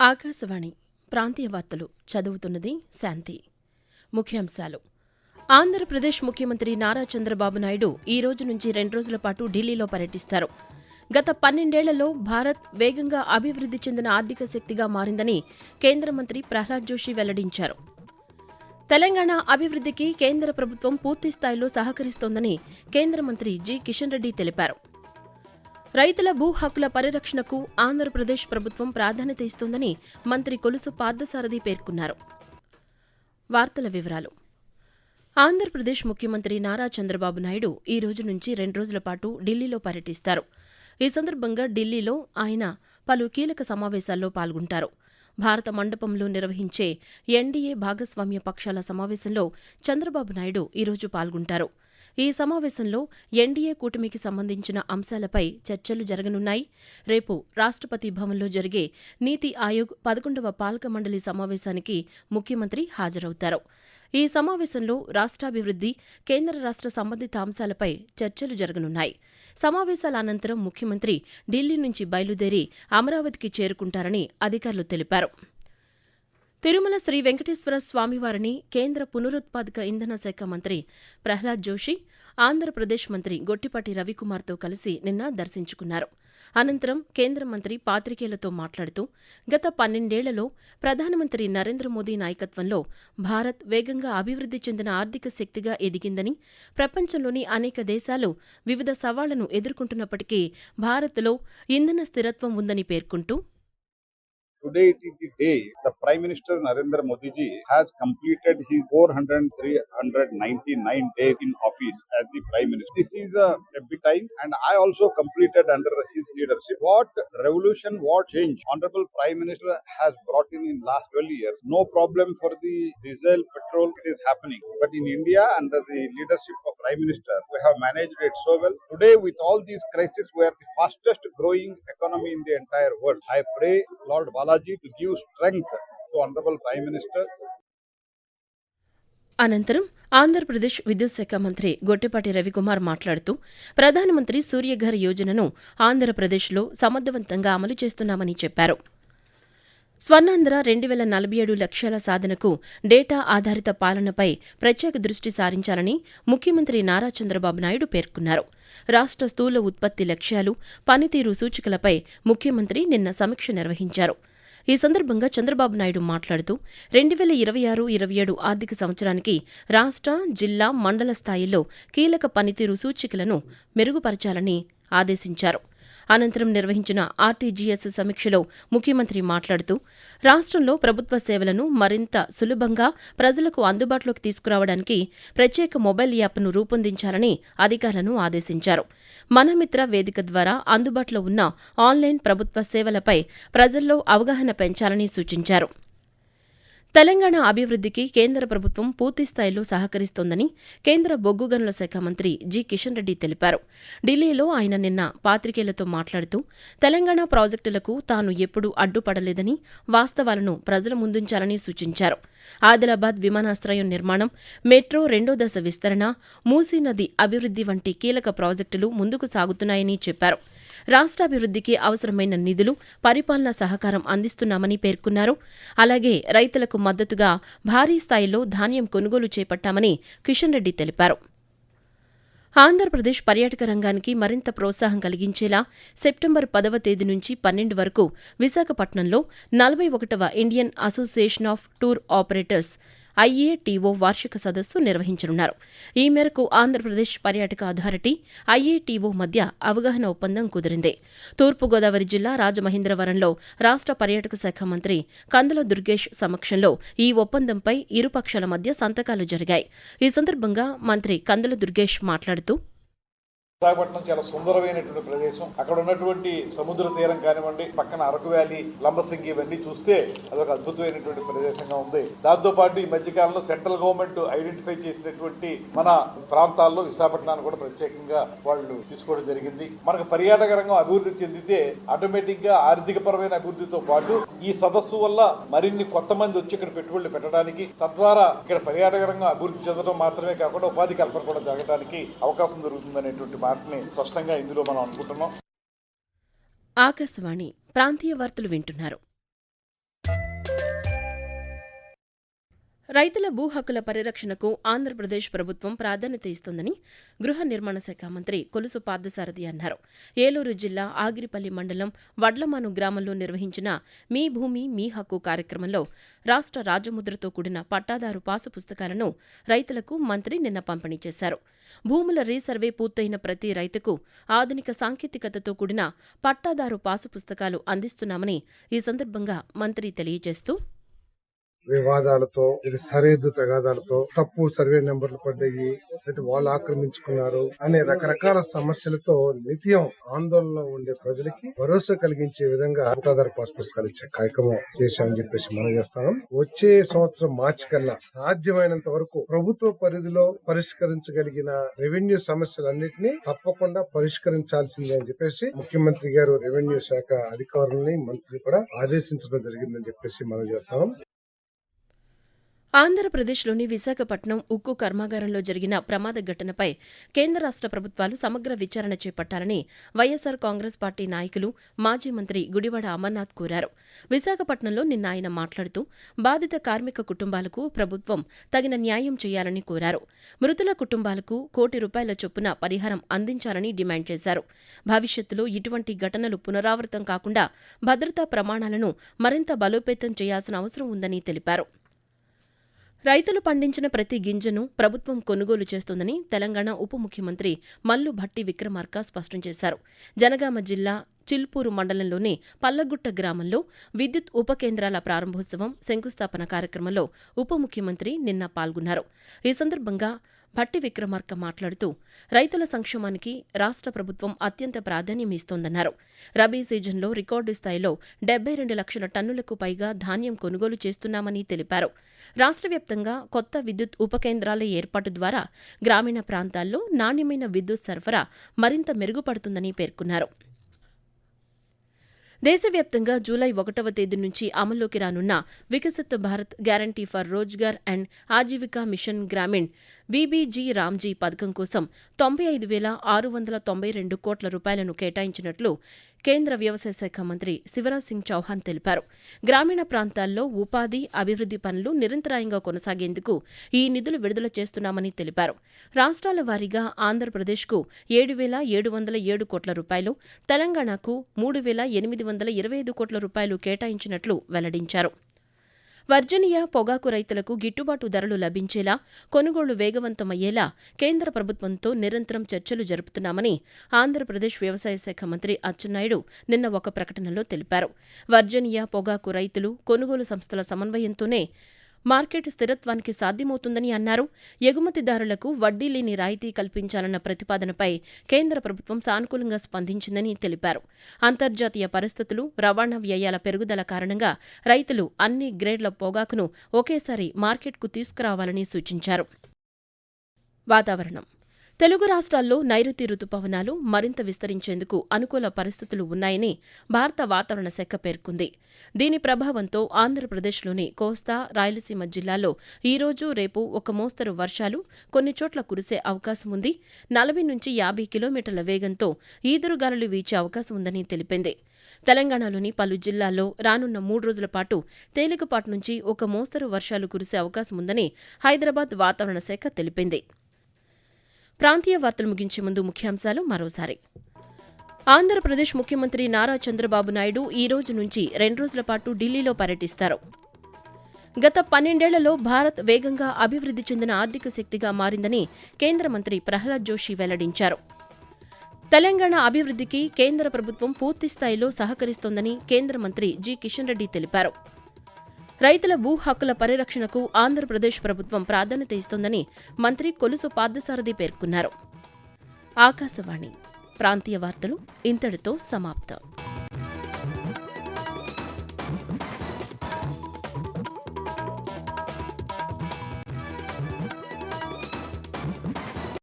ఆకాశవాణి ప్రాంతీయ వార్తలు చదువుతున్నది శాంతి. ముఖ్యాంశాలు. ఆంధ్రప్రదేశ్ ముఖ్యమంత్రి నారా చంద్రబాబు నాయుడు ఈ రోజు నుంచి 2 రోజుల పాటు ఢిల్లీలో పర్యటిస్తారు. గత 12 ఏళ్లలో భారత్ వేగంగా అభివృద్ధి చెందిన ఆర్థిక శక్తిగా మారిందని కేంద్ర మంత్రి ప్రహ్లాద్ జోషి వెల్లడించారు. తెలంగాణ అభివృద్ధికి కేంద్ర ప్రభుత్వం పూర్తిస్థాయిలో సహకరిస్తోందని కేంద్ర మంత్రి జి కిషన్ రెడ్డి తెలిపారు. రైతుల భూ హక్కుల పరిరక్షణకు ఆంధ్రప్రదేశ్ ప్రభుత్వం ప్రాధాన్యత ఇస్తోందని మంత్రి కొలుసు పార్థసారథి పేర్కొన్నారు. వార్తల వివరాలు. ఆంధ్రప్రదేశ్ ముఖ్యమంత్రి నారా చంద్రబాబు నాయుడు ఈ రోజు నుంచి 2 రోజుల పాటు ఢిల్లీలో పర్యటిస్తారు. ఈ సందర్భంగా ఢిల్లీలో ఆయన పలు కీలక సమావేశాల్లో పాల్గొంటారు. భారత మండపంలో నిర్వహించే ఎన్డీఏ భాగస్వామ్య పక్షాల సమావేశంలో చంద్రబాబు నాయుడు ఈరోజు పాల్గొంటారు. ఈ సమావేశంలో ఎన్డీఏ కూటమికి సంబంధించిన అంశాలపై చర్చలు జరగనున్నాయి. రేపు రాష్ట్రపతి భవన్లో జరిగే నీతి ఆయోగ్ 11వ పాలక మండలి సమావేశానికి ముఖ్యమంత్రి హాజరవుతారు. ఈ సమావేశంలో రాష్ట్రాభివృద్ధి, కేంద్ర రాష్ట్ర సంబంధిత అంశాలపై చర్చలు జరగనున్నాయి. సమావేశాల అనంతరం ముఖ్యమంత్రి ఢిల్లీ నుంచి బయలుదేరి అమరావతికి చేరుకుంటారని అధికారులు తెలిపారు. తిరుమల శ్రీ వెంకటేశ్వర స్వామివారిని కేంద్ర పునరుత్పాదక ఇంధన శాఖ మంత్రి ప్రహ్లాద్ జోషి, ఆంధ్రప్రదేశ్ మంత్రి గొట్టిపాటి రవికుమార్తో కలిసి నిన్న దర్శించుకున్నారు. అనంతరం కేంద్ర మంత్రి పాత్రికేయులతో మాట్లాడుతూ గత 12 ఏళ్లలో ప్రధానమంత్రి నరేంద్ర మోదీ నాయకత్వంలో భారత్ వేగంగా అభివృద్ధి చెందిన ఆర్థిక శక్తిగా ఎదిగిందని, ప్రపంచంలోని అనేక దేశాలు వివిధ సవాళ్లను ఎదుర్కొంటున్నప్పటికీ భారత్లో ఇంధన స్థిరత్వం ఉందని పేర్కొంటూ, Today it is the day the Prime Minister Narendra Modi ji has completed his 399 days in office as the Prime Minister. This is a big time, and I also completed under his leadership. What revolution, what change Honorable Prime Minister has brought in last 12 years. No problem for the diesel, petrol, it is happening. But in India, under the leadership of Prime Minister, we have managed it so well. Today, with all these crises, we are the fastest growing economy in the entire world. I pray Lord Balaji to give strength to Honorable Prime Minister. అనంతరం ఆంధ్రప్రదేశ్ విద్యుత్ శాఖ మంత్రి గొట్టిపాటి రవికుమార్ మాట్లాడుతూ ప్రధానమంత్రి సూర్యఘర్ యోజనను ఆంధ్రప్రదేశ్లో సమర్థవంతంగా అమలు చేస్తున్నామని చెప్పారు. స్వర్ణాంధ్ర 2047 లక్ష్యాల సాధనకు డేటా ఆధారిత పాలనపై ప్రత్యేక దృష్టి సారించాలని ముఖ్యమంత్రి నారా చంద్రబాబు నాయుడు పేర్కొన్నారు. రాష్ట్ర స్థూల ఉత్పత్తి లక్ష్యాలు, పనితీరు సూచికలపై ముఖ్యమంత్రి నిన్న సమీక్ష నిర్వహించారు. ఈ సందర్భంగా చంద్రబాబు నాయుడు మాట్లాడుతూ 2026-27 ఆర్థిక సంవత్సరానికి రాష్ట్ర, జిల్లా, మండల స్థాయిల్లో కీలక పనితీరు సూచికలను మెరుగుపరచాలని ఆదేశించారు. అనంతరం నిర్వహించిన ఆర్టీజీఎస్ సమీక్షలో ముఖ్యమంత్రి మాట్లాడుతూ రాష్ట్రంలో ప్రభుత్వ సేవలను మరింత సులభంగా ప్రజలకు అందుబాటులోకి తీసుకురావడానికి ప్రత్యేక మొబైల్ యాప్ను రూపొందించాలని అధికారులను ఆదేశించారు. మనమిత్ర వేదిక ద్వారా అందుబాటులో ఉన్న ఆన్లైన్ ప్రభుత్వ సేవలపై ప్రజల్లో అవగాహన పెంచాలని సూచించారు. తెలంగాణ అభివృద్ధికి కేంద్ర ప్రభుత్వం పూర్తిస్థాయిలో సహకరిస్తోందని కేంద్ర బొగ్గు గనుల శాఖ మంత్రి జి కిషన్ రెడ్డి తెలిపారు. ఢిల్లీలో ఆయన నిన్న పాత్రికేయులతో మాట్లాడుతూ తెలంగాణ ప్రాజెక్టులకు తాను ఎప్పుడూ అడ్డుపడలేదని, వాస్తవాలను ప్రజల ముందుంచాలని సూచించారు. ఆదిలాబాద్ విమానాశ్రయం నిర్మాణం, మెట్రో 2వ దశ విస్తరణ, మూసీ నది అభివృద్ధి వంటి కీలక ప్రాజెక్టులు ముందుకు సాగుతున్నాయని చెప్పారు. రాష్ట్రాభివృద్ధికి అవసరమైన నిధులు, పరిపాలనా సహకారం అందిస్తున్నామని పేర్కొన్నారు. అలాగే రైతులకు మద్దతుగా భారీ స్థాయిలో ధాన్యం కొనుగోలు చేపట్టామని కిషన్ రెడ్డి తెలిపారు. ఆంధ్రప్రదేశ్ పర్యాటక రంగానికి మరింత ప్రోత్సాహం కలిగించేలా సెప్టెంబర్ 10వ తేదీ నుంచి 12 వరకు విశాఖపట్నంలో 41వ Indian association of tour operators IATO వార్షిక సదస్సు నిర్వహించనున్నారు. ఈ మేరకు ఆంధ్రప్రదేశ్ పర్యాటక అథారిటీ, ఐఏటీఓ మధ్య అవగాహన ఒప్పందం కుదిరింది. తూర్పుగోదావరి జిల్లా రాజమహేంద్రవరంలో రాష్ట్ర పర్యాటక శాఖ మంత్రి కందుల దుర్గేష్ సమక్షంలో ఈ ఒప్పందంపై ఇరు పక్షాల మధ్య సంతకాలు జరిగాయి. ఈ సందర్భంగా మంత్రి కందుల దుర్గేష్ మాట్లాడుతూ విశాఖపట్నం చాలా సుందరమైనటువంటి ప్రదేశం. అక్కడ ఉన్నటువంటి సముద్ర తీరం కానివ్వండి, పక్కన అరకు వ్యాలీ, లంబసింగి ఇవన్నీ చూస్తే అదొక అద్భుతమైనటువంటి ప్రదేశంగా ఉంది. దాంతో పాటు ఈ మధ్యకాలంలో సెంట్రల్ గవర్నమెంట్ ఐడెంటిఫై చేసినటువంటి మన ప్రాంతాల్లో విశాఖపట్నాన్ని కూడా ప్రత్యేకంగా వాళ్ళు తీసుకోవడం జరిగింది. మనకు పర్యాటక రంగం అభివృద్ధి చెందితే ఆటోమేటిక్ గా ఆర్థిక పరమైన అభివృద్ధితో పాటు ఈ సదస్సు వల్ల మరిన్ని కొత్త మంది వచ్చి ఇక్కడ పెట్టుబడులు పెట్టడానికి, తద్వారా ఇక్కడ పర్యాటక రంగం అభివృద్ధి చెందడం మాత్రమే కాకుండా ఉపాధి కల్పన కూడా జరగడానికి అవకాశం దొరుకుతుందనేటువంటి మాటని స్పష్టంగా ఇందులో మనం అనుకుంటున్నాం. ఆకాశవాణి ప్రాంతీయ వార్తలు వింటున్నారు. రైతుల భూ హక్కుల పరిరక్షణకు ఆంధ్రప్రదేశ్ ప్రభుత్వం ప్రాధాన్యత ఇస్తోందని గృహ నిర్మాణ శాఖ మంత్రి కొలుసు పార్థసారథి అన్నారు. ఏలూరు జిల్లా ఆగిరిపల్లి మండలం వడ్లమాను గ్రామంలో నిర్వహించిన మీ భూమి మీ హక్కు కార్యక్రమంలో రాష్ట్ర రాజముద్రతో కూడిన పట్టాదారు పాసు పుస్తకాలను రైతులకు మంత్రి నిన్న పంపిణీ చేశారు. భూముల రీసర్వే పూర్తయిన ప్రతి రైతుకు ఆధునిక సాంకేతికతతో కూడిన పట్టాదారు పాసు పుస్తకాలు అందిస్తున్నామని ఈ సందర్భంగా మంత్రి తెలియజేస్తూ, వివాదాలతో, ఇది సరిహద్దు తగాదాలతో, తప్పు సర్వే నెంబర్లు పడ్డాయి, లేదా వాళ్ళు ఆక్రమించుకున్నారు అనే రకరకాల సమస్యలతో నిత్యం ఆందోళనలో ఉండే ప్రజలకి భరోసా కలిగించే విధంగా పట్టాదారు పాస్ పుస్తకాలు ఇచ్చే కార్యక్రమం చేశామని చెప్పేసి మనం చేస్తాం. వచ్చే సంవత్సరం మార్చి కల్లా సాధ్యమైనంత వరకు ప్రభుత్వ పరిధిలో పరిష్కరించగలిగిన రెవెన్యూ సమస్యలన్నింటినీ తప్పకుండా పరిష్కరించాల్సిందే అని చెప్పేసి ముఖ్యమంత్రి గారు రెవెన్యూ శాఖ అధికారులని మంత్రి కూడా ఆదేశించడం జరిగిందని చెప్పేసి మనం చేస్తాం. ఆంధ్రప్రదేశ్లోని విశాఖపట్నం ఉక్కు కర్మాగారంలో జరిగిన ప్రమాద ఘటనపై కేంద్ర రాష్ట్ర ప్రభుత్వాలు సమగ్ర విచారణ చేపట్టాలని వైఎస్సార్ కాంగ్రెస్ పార్టీ నాయకులు మాజీ మంత్రి గుడివాడ అమర్నాథ్ కోరారు. విశాఖపట్నంలో నిన్న ఆయన మాట్లాడుతూ బాధిత కార్మిక కుటుంబాలకు ప్రభుత్వం తగిన న్యాయం చేయాలని కోరారు. మృతుల కుటుంబాలకు ₹1,00,00,000 చొప్పున పరిహారం అందించాలని డిమాండ్ చేశారు. భవిష్యత్తులో ఇటువంటి ఘటనలు పునరావృతం కాకుండా భద్రతా ప్రమాణాలను మరింత బలోపేతం చేయాల్సిన అవసరం ఉందని తెలిపారు. రైతులు పండించిన ప్రతి గింజను ప్రభుత్వం కొనుగోలు చేస్తోందని తెలంగాణ ఉప ముఖ్యమంత్రి మల్లు భట్టి విక్రమార్క స్పష్టం చేశారు. జనగామ జిల్లా చిల్పూరు మండలంలోని పల్లగుట్ట గ్రామంలో విద్యుత్ ఉప కేంద్రాల ప్రారంభోత్సవం, శంకుస్థాపన కార్యక్రమంలో ఉప ముఖ్యమంత్రి నిన్న పాల్గొన్నారు. ఈ సందర్భంగా భట్టి విక్రమార్క మాట్లాడుతూ రైతుల సంక్షేమానికి రాష్ట్ర ప్రభుత్వం అత్యంత ప్రాధాన్యం ఇస్తోందన్నారు. రబీ సీజన్లో రికార్డు స్థాయిలో 72 లక్షల టన్నులకు పైగా ధాన్యం కొనుగోలు చేస్తున్నామని తెలిపారు. రాష్ట్ర వ్యాప్తంగా కొత్త విద్యుత్ ఉప కేంద్రాల ఏర్పాటు ద్వారా గ్రామీణ ప్రాంతాల్లో నాణ్యమైన విద్యుత్ సరఫరా మరింత మెరుగుపడుతుందని పేర్కొన్నారు. దేశవ్యాప్తంగా జూలై 1వ తేదీ నుంచి అమల్లోకి రానున్న Viksit Bharat guarantee for Rozgar and Ajeevika mission Grameen VBG RAM G పథకం కోసం 95,692 కోట్ల రూపాయలను కేటాయించినట్లు కేంద్ర వ్యవసాయ శాఖ మంత్రి శివరాజ్ సింగ్ చౌహాన్ తెలిపారు. గ్రామీణ ప్రాంతాల్లో ఉపాధి, అభివృద్ది పనులు నిరంతరాయంగా కొనసాగేందుకు ఈ నిధులు విడుదల చేస్తున్నామని తెలిపారు. రాష్ట్రాల వారీగా ఆంధ్రప్రదేశ్కు 7,707 కోట్ల రూపాయలు, తెలంగాణకు 3,825 కోట్ల రూపాయలు కేటాయించినట్లు వెల్లడించారు. వర్జీనియా పొగాకు రైతులకు గిట్టుబాటు ధరలు లభించేలా, కొనుగోళ్లు వేగవంతమయ్యేలా కేంద్ర ప్రభుత్వంతో నిరంతరం చర్చలు జరుపుతున్నామని ఆంధ్రప్రదేశ్ వ్యవసాయ శాఖ మంత్రి అచ్చెన్నాయుడు నిన్న ఒక ప్రకటనలో తెలిపారు. వర్జీనియా పొగాకు రైతులు, కొనుగోలు సంస్థల సమన్వయంతోనే మార్కెట్ స్థిరత్వానికి సాధ్యమవుతుందని అన్నారు. ఎగుమతిదారులకు వడ్డీ లేని రాయితీ కల్పించాలన్న ప్రతిపాదనపై కేంద్ర ప్రభుత్వం సానుకూలంగా స్పందించిందని తెలిపారు. అంతర్జాతీయ పరిస్థితులు, రవాణా వ్యయాల పెరుగుదల కారణంగా రైతులు అన్ని గ్రేడ్ల పొగాకును ఒకేసారి మార్కెట్కు తీసుకురావాలని సూచించారు. వాతావరణం. తెలుగు రాష్ట్రాల్లో నైరుతి రుతుపవనాలు మరింత విస్తరించేందుకు అనుకూల పరిస్థితులు ఉన్నాయని భారత వాతావరణ శాఖ పేర్కొంది. దీని ప్రభావంతో ఆంధ్రప్రదేశ్లోని కోస్తా, రాయలసీమ జిల్లాల్లో ఈ రోజు, రేపు ఒక మోస్తరు వర్షాలు, కొన్ని చోట్ల కురిసే అవకాశం ఉంది. 40 నుంచి 50 కిలోమీటర్ల వేగంతో ఈదురుగాలులు వీచే అవకాశం ఉందని తెలిపింది. తెలంగాణలోని పలు జిల్లాల్లో రానున్న 3 రోజుల పాటు తేలికపాటి నుంచి ఒక మోస్తరు వర్షాలు కురిసే అవకాశం ఉందని హైదరాబాద్ వాతావరణ శాఖ తెలిపింది. ప్రాంతీయ వార్తలు ముగించే ముందు ముఖ్యాంశాలు మరోసారి. ఆంధ్రప్రదేశ్ ముఖ్యమంత్రి నారా చంద్రబాబు నాయుడు ఈ రోజు నుంచి 2 రోజుల పాటు ఢిల్లీలో పర్యటిస్తారు. గత 12 ఏళ్లలో భారత్ వేగంగా అభివృద్ది చెందిన ఆర్థిక శక్తిగా మారిందని కేంద్ర మంత్రి ప్రహ్లాద్ జోషి వెల్లడించారు. తెలంగాణ అభివృద్దికి కేంద్ర ప్రభుత్వం పూర్తిస్థాయిలో సహకరిస్తోందని కేంద్ర మంత్రి జి కిషన్ రెడ్డి తెలిపారు. రైతుల భూ హక్కుల పరిరక్షణకు ఆంధ్రప్రదేశ్ ప్రభుత్వం ప్రాధాన్యత ఇస్తోందని మంత్రి కొలుసు పార్థసారథి పేర్కొన్నారు. ఆకాశవాణి ప్రాంతీయ వార్తలు ఇంతటితో సమాప్తం.